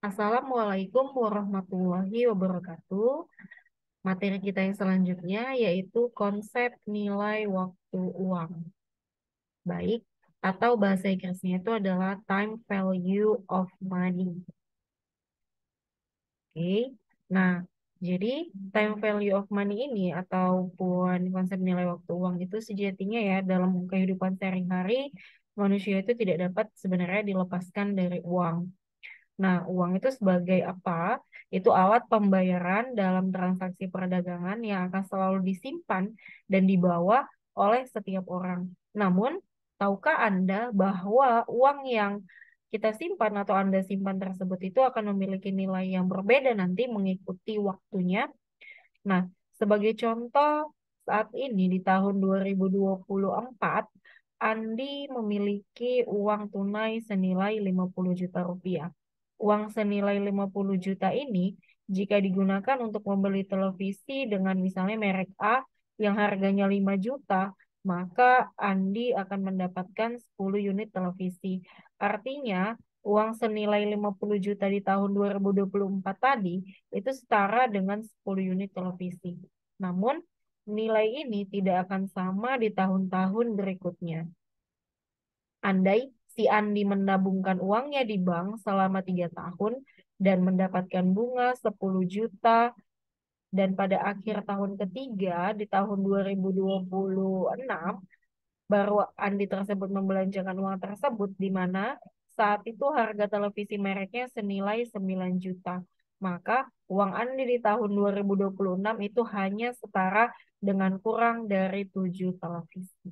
Assalamualaikum warahmatullahi wabarakatuh. Materi kita yang selanjutnya yaitu konsep nilai waktu uang. Baik, atau bahasa Inggrisnya itu adalah time value of money. Oke. Nah, jadi time value of money ini ataupun konsep nilai waktu uang itu sejatinya ya dalam kehidupan sehari-hari manusia itu tidak dapat sebenarnya dilepaskan dari uang. Nah, uang itu sebagai apa? Itu alat pembayaran dalam transaksi perdagangan yang akan selalu disimpan dan dibawa oleh setiap orang. Namun, tahukah Anda bahwa uang yang kita simpan atau Anda simpan tersebut itu akan memiliki nilai yang berbeda nanti mengikuti waktunya? Nah, sebagai contoh, saat ini di tahun 2024, Andi memiliki uang tunai senilai 50 juta rupiah. Uang senilai 50 juta ini, jika digunakan untuk membeli televisi dengan misalnya merek A yang harganya 5 juta, maka Andi akan mendapatkan 10 unit televisi. Artinya, uang senilai 50 juta di tahun 2024 tadi itu setara dengan 10 unit televisi. Namun, nilai ini tidak akan sama di tahun-tahun berikutnya. Andai si Andi menabungkan uangnya di bank selama 3 tahun dan mendapatkan bunga 10 juta dan pada akhir tahun ketiga di tahun 2026 baru Andi tersebut membelanjakan uang tersebut di mana saat itu harga televisi mereknya senilai 9 juta. Maka uang Andi di tahun 2026 itu hanya setara dengan kurang dari 7 televisi.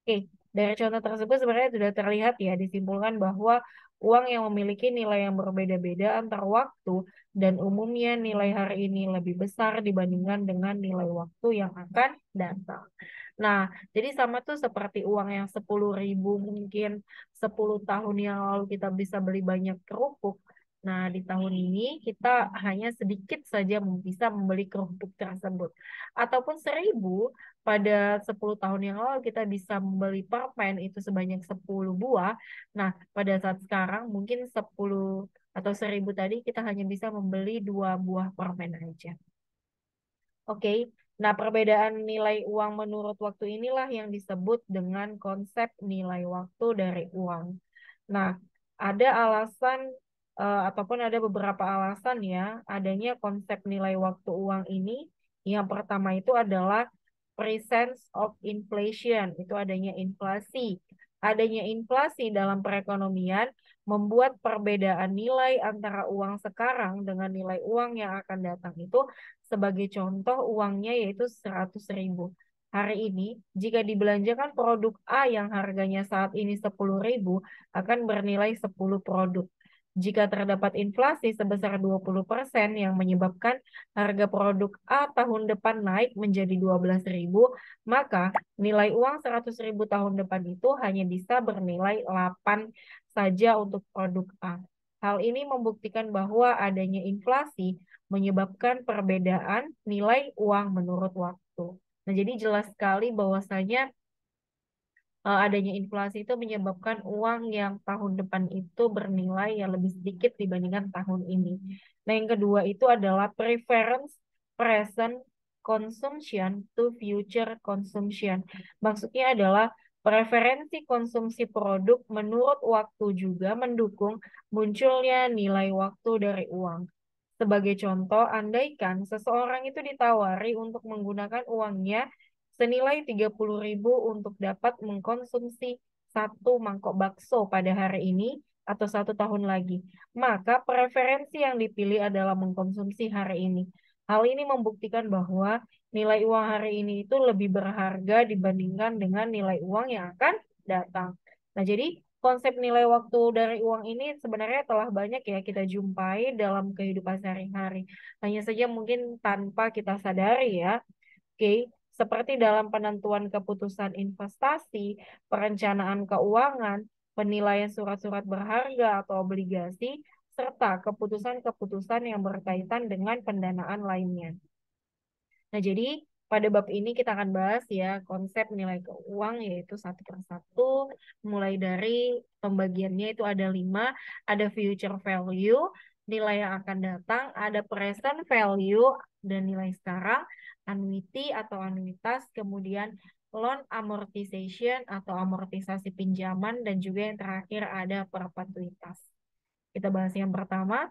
Oke, dari contoh tersebut sebenarnya sudah terlihat ya disimpulkan bahwa uang yang memiliki nilai yang berbeda-beda antar waktu dan umumnya nilai hari ini lebih besar dibandingkan dengan nilai waktu yang akan datang. Nah, jadi sama tuh seperti uang yang 10.000 mungkin 10 tahun yang lalu kita bisa beli banyak kerupuk. Nah, di tahun ini kita hanya sedikit saja bisa membeli kerupuk tersebut. Ataupun 1.000 pada 10 tahun yang lalu kita bisa membeli permen itu sebanyak 10 buah. Nah, pada saat sekarang mungkin 10 atau 1.000 tadi kita hanya bisa membeli 2 buah permen aja. Oke, nah perbedaan nilai uang menurut waktu inilah yang disebut dengan konsep nilai waktu dari uang. Nah, ada alasan ataupun ada beberapa alasan ya adanya konsep nilai waktu uang ini. Yang pertama itu adalah presence of inflation, itu adanya inflasi. Adanya inflasi dalam perekonomian membuat perbedaan nilai antara uang sekarang dengan nilai uang yang akan datang itu sebagai contoh uangnya yaitu 100.000. Hari ini, jika dibelanjakan produk A yang harganya saat ini 10.000, akan bernilai 10 produk. Jika terdapat inflasi sebesar 20% yang menyebabkan harga produk A tahun depan naik menjadi 12.000, maka nilai uang 100.000 tahun depan itu hanya bisa bernilai 8 saja untuk produk A. Hal ini membuktikan bahwa adanya inflasi menyebabkan perbedaan nilai uang menurut waktu. Nah, jadi jelas sekali bahwasanya adanya inflasi itu menyebabkan uang yang tahun depan itu bernilai yang lebih sedikit dibandingkan tahun ini. Nah, yang kedua itu adalah preference present consumption to future consumption. Maksudnya adalah preferensi konsumsi produk menurut waktu juga mendukung munculnya nilai waktu dari uang. Sebagai contoh, andaikan seseorang itu ditawari untuk menggunakan uangnya senilai 30.000 untuk dapat mengkonsumsi 1 mangkok bakso pada hari ini atau 1 tahun lagi. Maka preferensi yang dipilih adalah mengkonsumsi hari ini. Hal ini membuktikan bahwa nilai uang hari ini itu lebih berharga dibandingkan dengan nilai uang yang akan datang. Nah, jadi konsep nilai waktu dari uang ini sebenarnya telah banyak ya kita jumpai dalam kehidupan sehari-hari. Hanya saja mungkin tanpa kita sadari ya. Oke, seperti dalam penentuan keputusan investasi, perencanaan keuangan, penilaian surat-surat berharga atau obligasi, serta keputusan-keputusan yang berkaitan dengan pendanaan lainnya. Nah, jadi pada bab ini kita akan bahas ya konsep nilai keuang yaitu satu persatu, mulai dari pembagiannya itu ada 5, ada future value, nilai yang akan datang, ada present value dan nilai sekarang, annuity atau anuitas, kemudian loan amortization atau amortisasi pinjaman, dan juga yang terakhir ada perpetuitas. Kita bahas yang pertama,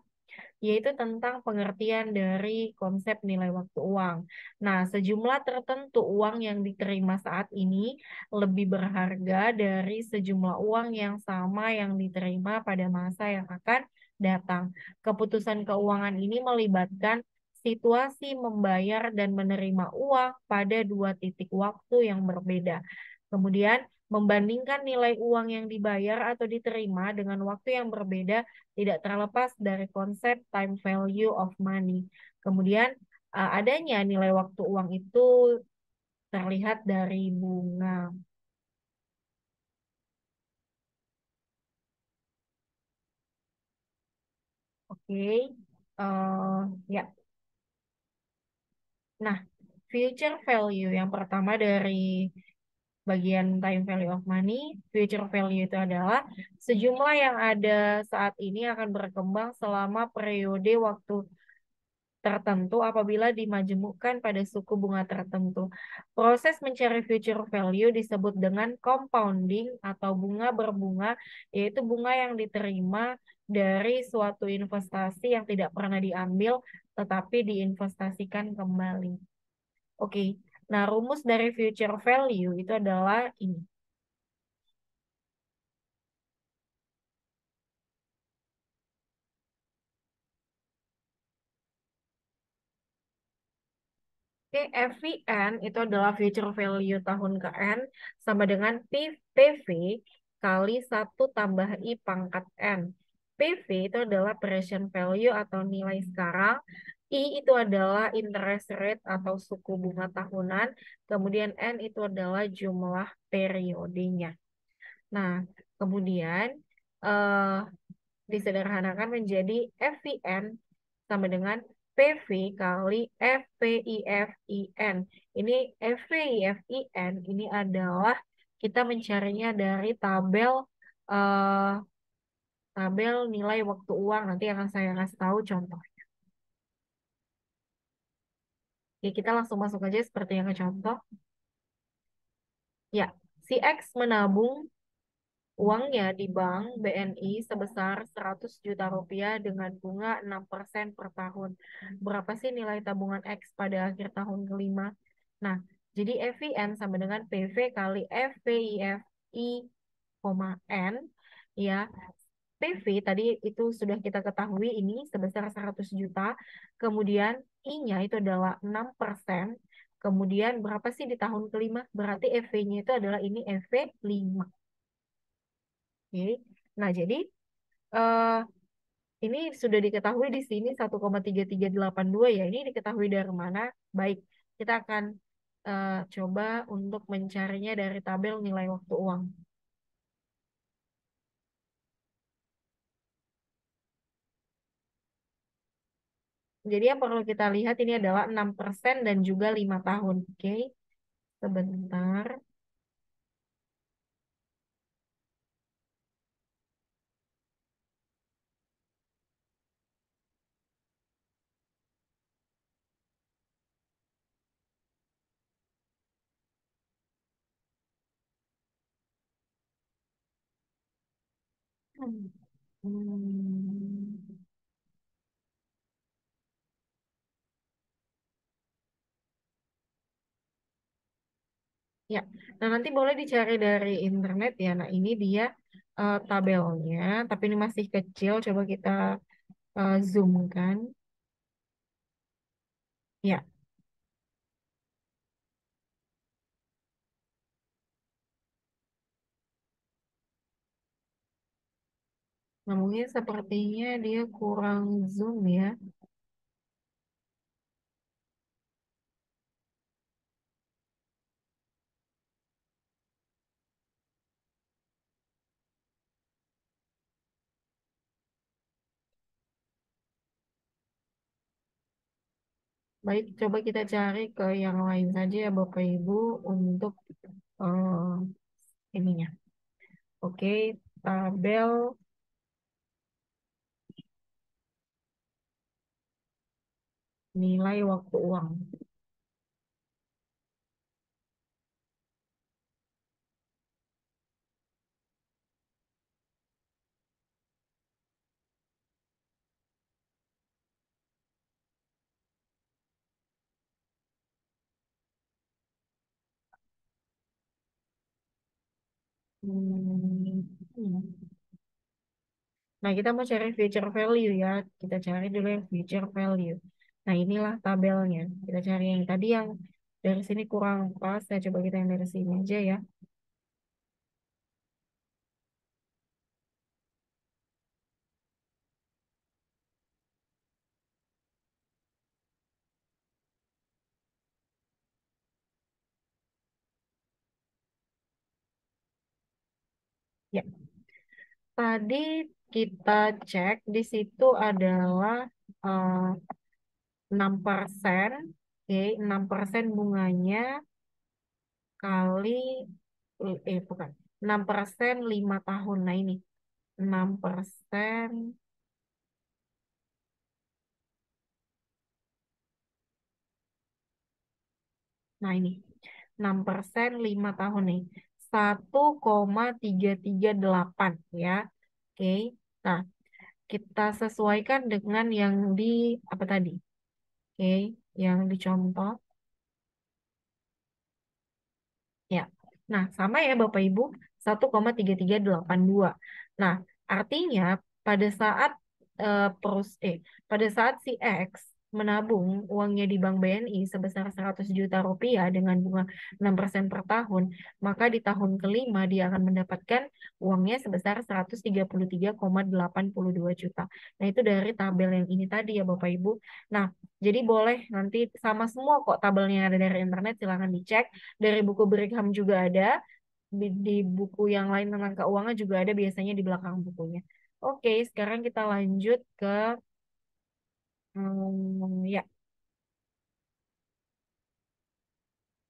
yaitu tentang pengertian dari konsep nilai waktu uang. Nah, sejumlah tertentu uang yang diterima saat ini lebih berharga dari sejumlah uang yang sama yang diterima pada masa yang akan datang. Keputusan keuangan ini melibatkan situasi membayar dan menerima uang pada dua titik waktu yang berbeda. Kemudian, membandingkan nilai uang yang dibayar atau diterima dengan waktu yang berbeda tidak terlepas dari konsep time value of money. Kemudian adanya nilai waktu uang itu terlihat dari bunga. Oke. Ya. Nah, future value yang pertama dari bagian time value of money, future value itu adalah sejumlah yang ada saat ini akan berkembang selama periode waktu tertentu apabila dimajemukkan pada suku bunga tertentu. Proses mencari future value disebut dengan compounding atau bunga berbunga, yaitu bunga yang diterima dari suatu investasi yang tidak pernah diambil tetapi diinvestasikan kembali. Oke, nah rumus dari future value itu adalah ini. Oke, FVN itu adalah future value tahun ke N sama dengan PV kali 1 tambah I pangkat N. PV itu adalah present value atau nilai sekarang. I itu adalah interest rate atau suku bunga tahunan. Kemudian N itu adalah jumlah periodenya. Nah, kemudian eh, disederhanakan menjadi FVN sama dengan PV kali FVIFIN. Ini FVIFIN ini adalah kita mencarinya dari eh, tabel nilai waktu uang. Nanti akan saya kasih tahu contoh. Oke, kita langsung masuk aja seperti yang ke contoh. Ya, si X menabung uangnya di bank BNI sebesar 100 juta rupiah dengan bunga 6% per tahun. Berapa sih nilai tabungan X pada akhir tahun kelima? Nah, jadi FVN sama dengan PV kali FVIFI, N, ya. PV tadi itu sudah kita ketahui ini sebesar 100 juta. Kemudian I-nya itu adalah 6%. Kemudian berapa sih di tahun kelima? Berarti EV-nya itu adalah ini EV 5. Oke. Nah, jadi eh, ini sudah diketahui di sini 1,3382 ya. Ini diketahui dari mana? Baik, kita akan coba untuk mencarinya dari tabel nilai waktu uang. Jadi yang perlu kita lihat ini adalah 6% dan juga 5 tahun. Oke, sebentar. Hmm. Ya, nah nanti boleh dicari dari internet ya. Nah ini dia tabelnya, tapi ini masih kecil. Coba kita zoomkan. Ya, nah mungkin sepertinya dia kurang zoom ya. Baik, coba kita cari ke yang lain saja ya Bapak Ibu untuk eh, ininya. Oke, tabel nilai waktu uang. Hmm. Nah, kita mau cari future value ya. Kita cari dulu yang future value. Nah, inilah tabelnya. Kita cari yang tadi yang dari sini kurang pas. Saya coba kita yang dari sini aja ya. Ya, tadi kita cek di situ adalah eh, 6%. Oke, 6% bunganya kali bukan. 6% 5 tahun. Nah, ini 6%. Nah, ini 6% 5 tahun nih. 1,338 ya. Oke. Nah, kita sesuaikan dengan yang di apa tadi? Oke, yang dicontoh. Ya. Nah, sama ya Bapak Ibu, 1,3382. Nah, artinya pada saat eh, pros eh pada saat si X menabung uangnya di Bank BNI sebesar 100 juta rupiah dengan bunga 6% per tahun, maka di tahun kelima dia akan mendapatkan uangnya sebesar 133,82 juta. Nah, itu dari tabel yang ini tadi ya Bapak Ibu. Nah, jadi boleh nanti sama semua kok tabelnya ada dari internet, silahkan dicek. Dari buku Brigham juga ada, di buku yang lain tentang keuangan juga ada biasanya di belakang bukunya. Oke, sekarang kita lanjut ke ya,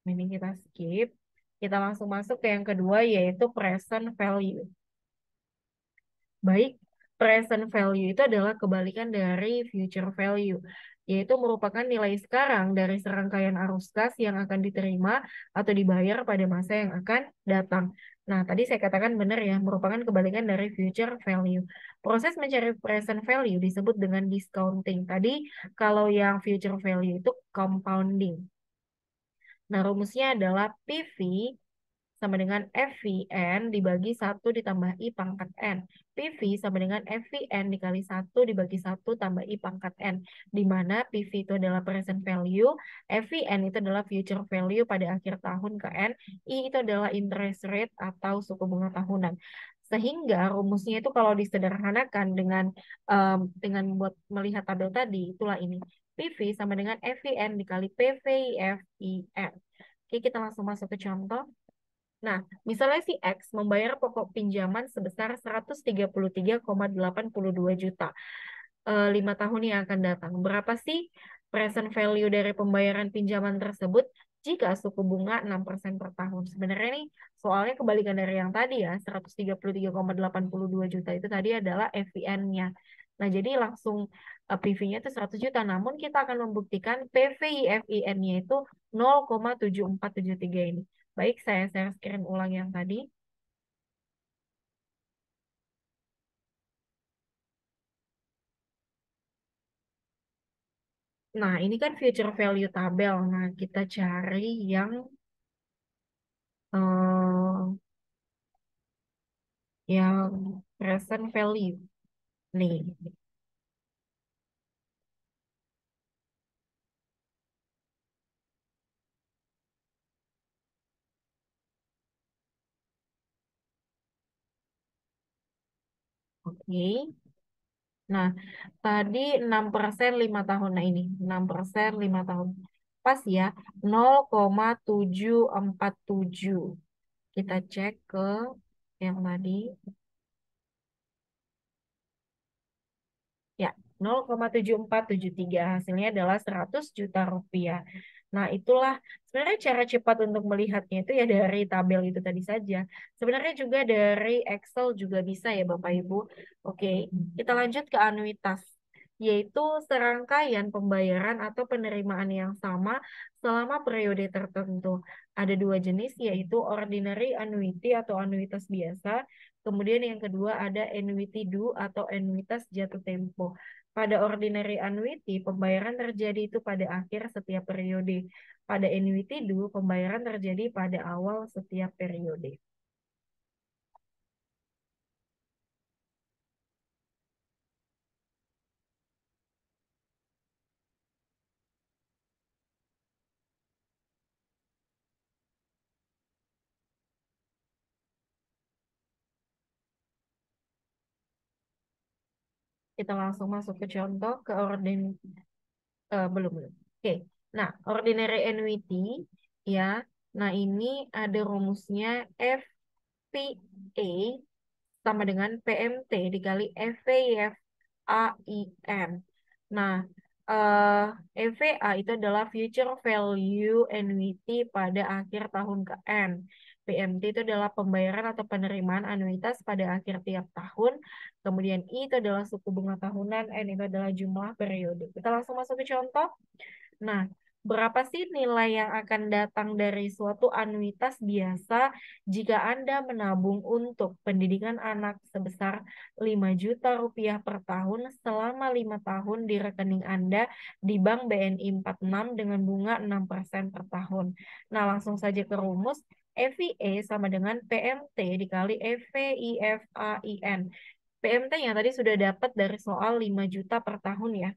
ini kita skip. Kita langsung masuk ke yang kedua yaitu present value. Baik, present value itu adalah kebalikan dari future value, yaitu merupakan nilai sekarang dari serangkaian arus kas yang akan diterima atau dibayar pada masa yang akan datang. Nah, tadi saya katakan benar ya, merupakan kebalikan dari future value. Proses mencari present value disebut dengan discounting. Tadi kalau yang future value itu compounding. Nah, rumusnya adalah PV sama dengan FVN dibagi satu ditambah I pangkat N. PV sama dengan FVN dikali satu dibagi satu tambah I pangkat N. Di mana PV itu adalah present value, FVN itu adalah future value pada akhir tahun ke N, I itu adalah interest rate atau suku bunga tahunan. Sehingga rumusnya itu kalau disederhanakan dengan buat melihat tabel tadi, itulah ini. PV sama dengan FVN dikali PVFIN. Oke, kita langsung masuk ke contoh. Nah, misalnya si X membayar pokok pinjaman sebesar 133,82 juta 5 tahun yang akan datang. Berapa sih present value dari pembayaran pinjaman tersebut jika suku bunga 6% per tahun? Sebenarnya nih soalnya kebalikan dari yang tadi ya, 133,82 juta itu tadi adalah FVN-nya. Nah, jadi langsung PV-nya itu 100 juta. Namun kita akan membuktikan PVIFIN-nya itu 0,7473 ini. Baik, saya share screen ulang yang tadi. Nah, ini kan future value tabel. Nah, kita cari eh, yang present value. Nih, oke. Nah, tadi 6% 5 tahun. Nah, ini 6% 5 tahun. Pas ya, 0,747. Kita cek ke yang tadi. Ya, 0,7473 hasilnya adalah 100 juta rupiah. Nah, itulah sebenarnya cara cepat untuk melihatnya itu ya dari tabel itu tadi saja. Sebenarnya juga dari Excel juga bisa ya Bapak Ibu. Oke, kita lanjut ke anuitas. yaitu serangkaian pembayaran atau penerimaan yang sama selama periode tertentu. Ada dua jenis, yaitu ordinary annuity atau anuitas biasa. Kemudian yang kedua ada annuity due atau anuitas jatuh tempo. Pada ordinary annuity, pembayaran terjadi itu pada akhir setiap periode. Pada annuity due, pembayaran terjadi pada awal setiap periode. Kita langsung masuk ke contoh ke belum belum. Oke. Nah, ordinary annuity ya. Nah, ini ada rumusnya FPA sama dengan PMT dikali FVFAIN. Nah, FVA itu adalah future value annuity pada akhir tahun ke N. PMT itu adalah pembayaran atau penerimaan anuitas pada akhir tiap tahun. Kemudian I itu adalah suku bunga tahunan, N itu adalah jumlah periode. Kita langsung masuk ke contoh. Nah, berapa sih nilai yang akan datang dari suatu anuitas biasa jika Anda menabung untuk pendidikan anak sebesar 5 juta rupiah per tahun selama 5 tahun di rekening Anda di Bank BNI 46 dengan bunga 6% per tahun. Nah, langsung saja ke rumus. FVA sama dengan PMT dikali FVIFAIN. PMT-nya tadi sudah dapat dari soal 5 juta per tahun ya.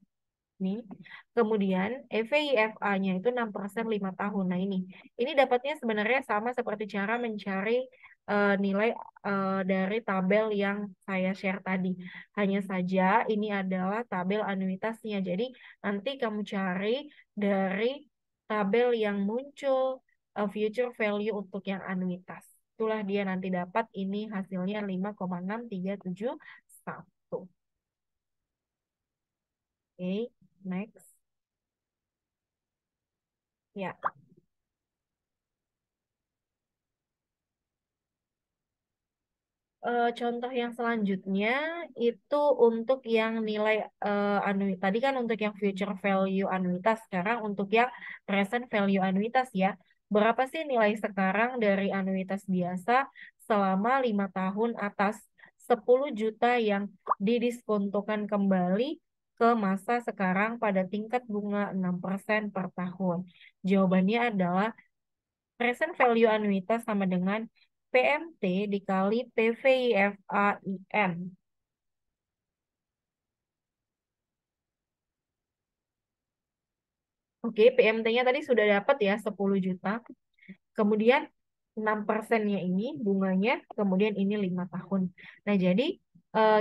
Nih. Kemudian EVIFA-nya itu 6% 5 tahun. Nah, ini dapatnya sebenarnya sama seperti cara mencari nilai dari tabel yang saya share tadi. Hanya saja ini adalah tabel anuitasnya. Jadi nanti kamu cari dari tabel yang muncul future value untuk yang anuitas. Itulah dia nanti dapat ini hasilnya 5,6371. Oke, next. Ya. Contoh yang selanjutnya itu untuk yang nilai anuitas. Tadi kan untuk yang future value anuitas, sekarang untuk yang present value anuitas ya. Berapa sih nilai sekarang dari anuitas biasa selama 5 tahun atas 10 juta yang didiskontokan kembali ke masa sekarang pada tingkat bunga 6% per tahun? Jawabannya adalah present value anuitas sama dengan PMT dikali PVIFAIN. Oke, PMT-nya tadi sudah dapat ya 10 juta. Kemudian 6%-nya ini bunganya, kemudian ini 5 tahun. Nah, jadi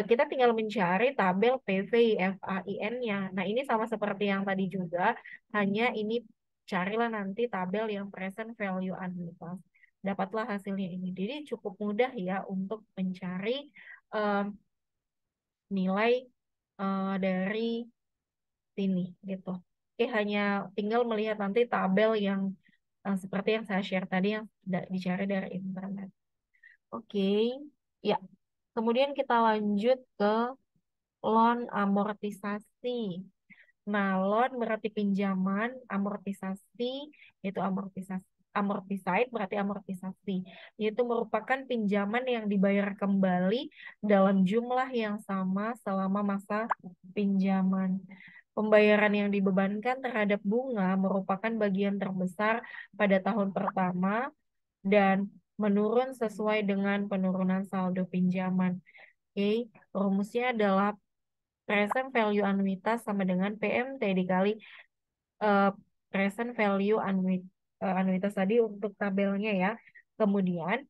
kita tinggal mencari tabel PVIFAIN-nya. Nah, ini sama seperti yang tadi juga, hanya ini carilah nanti tabel yang present value anuitas. Dapatlah hasilnya ini. Jadi cukup mudah ya untuk mencari eh, nilai dari sini gitu. Oke, hanya tinggal melihat nanti tabel yang seperti yang saya share tadi yang dicari dari internet. Oke, ya. Kemudian kita lanjut ke loan amortisasi. Nah, loan berarti pinjaman, amortisasi itu amortisasi berarti amortisasi. Itu merupakan pinjaman yang dibayar kembali dalam jumlah yang sama selama masa pinjaman. Pembayaran yang dibebankan terhadap bunga merupakan bagian terbesar pada tahun pertama dan menurun sesuai dengan penurunan saldo pinjaman. Oke, rumusnya adalah present value anuitas sama dengan PMT dikali eh, present value anuitas tadi untuk tabelnya ya. Kemudian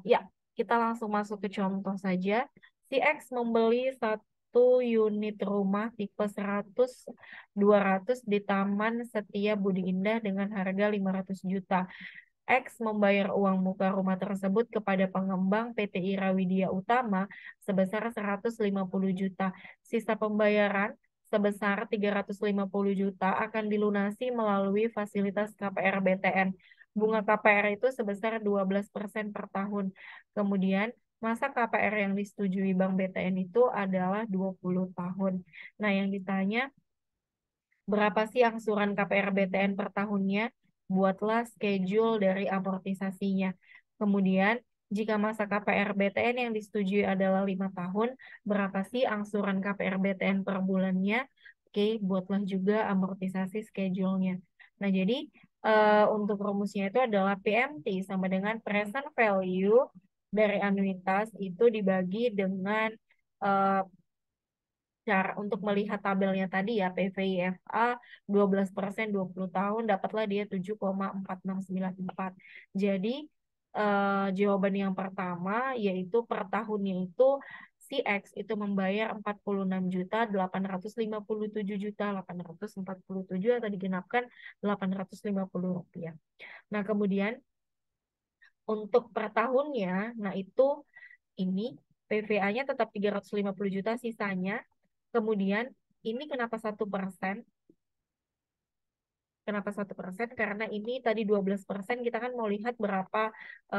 ya kita langsung masuk ke contoh saja. Si X membeli satu unit rumah tipe 100-200 di Taman Setia Budi Indah dengan harga 500 juta. X membayar uang muka rumah tersebut kepada pengembang PT Irawidia Utama sebesar 150 juta. Sisa pembayaran sebesar 350 juta akan dilunasi melalui fasilitas KPR BTN. Bunga KPR itu sebesar 12% per tahun. Kemudian masa KPR yang disetujui Bank BTN itu adalah 20 tahun. Nah, yang ditanya berapa sih angsuran KPR BTN per tahunnya? Buatlah schedule dari amortisasinya. Kemudian, jika masa KPR BTN yang disetujui adalah 5 tahun, berapa sih angsuran KPR BTN per bulannya? Oke, buatlah juga amortisasi schedule-nya. Nah, jadi untuk rumusnya itu adalah PMT sama dengan present value dari anuitas itu dibagi dengan eh, cara untuk melihat tabelnya tadi ya PVIFA 12% 20 tahun dapatlah dia 7,4694. Jadi jawaban yang pertama yaitu per tahunnya itu si X itu membayar 46.857.847 atau digenapkan Rp850. Nah, kemudian untuk per tahunnya, nah itu ini PVA-nya tetap 350 juta sisanya. Kemudian ini kenapa 1%? Kenapa 1%? Karena ini tadi 12%, kita kan mau lihat berapa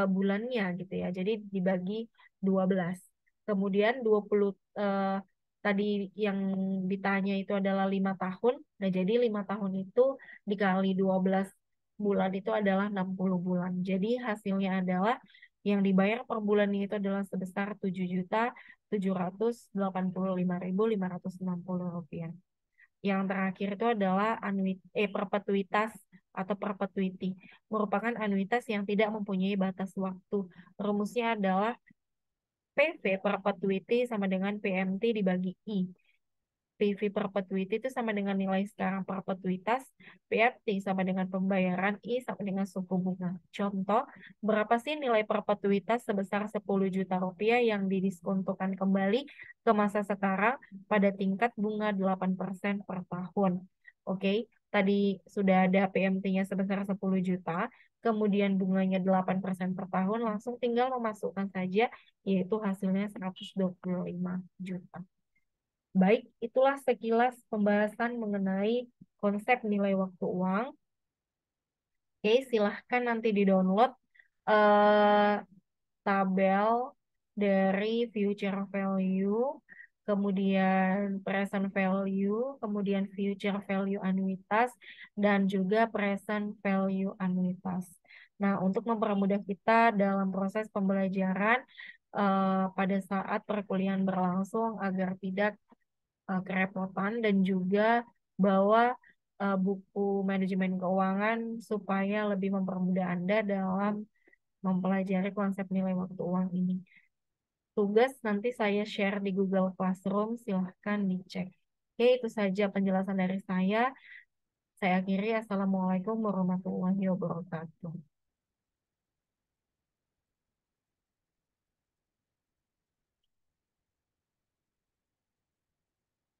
bulannya gitu ya. Jadi dibagi 12. Kemudian 20 tadi yang ditanya itu adalah 5 tahun. Nah, jadi 5 tahun itu dikali 12 bulan itu adalah 60 bulan. Jadi hasilnya adalah yang dibayar per bulannya itu adalah sebesar 7.785.560 rupiah. Yang terakhir itu adalah perpetuitas atau perpetuity, merupakan anuitas yang tidak mempunyai batas waktu. Rumusnya adalah PV perpetuity sama dengan PMT dibagi I. PV perpetuity itu sama dengan nilai sekarang perpetuitas, PFT sama dengan pembayaran, I sama dengan suku bunga. Contoh, berapa sih nilai perpetuitas sebesar 10 juta rupiah yang didiskontokan kembali ke masa sekarang pada tingkat bunga 8% per tahun. Oke, tadi sudah ada PMT-nya sebesar 10 juta, kemudian bunganya 8% per tahun, langsung tinggal memasukkan saja, yaitu hasilnya 125 juta. Baik, itulah sekilas pembahasan mengenai konsep nilai waktu uang. Oke, silahkan nanti di-download eh, tabel dari future value, kemudian present value, kemudian future value anuitas, dan juga present value anuitas. Nah, untuk mempermudah kita dalam proses pembelajaran pada saat perkuliahan berlangsung agar tidak kerepotan dan juga bawa buku manajemen keuangan supaya lebih mempermudah Anda dalam mempelajari konsep nilai waktu uang ini. Tugas nanti saya share di Google Classroom, silahkan dicek. Oke, itu saja penjelasan dari saya. Saya akhiri, Assalamualaikum warahmatullahi wabarakatuh.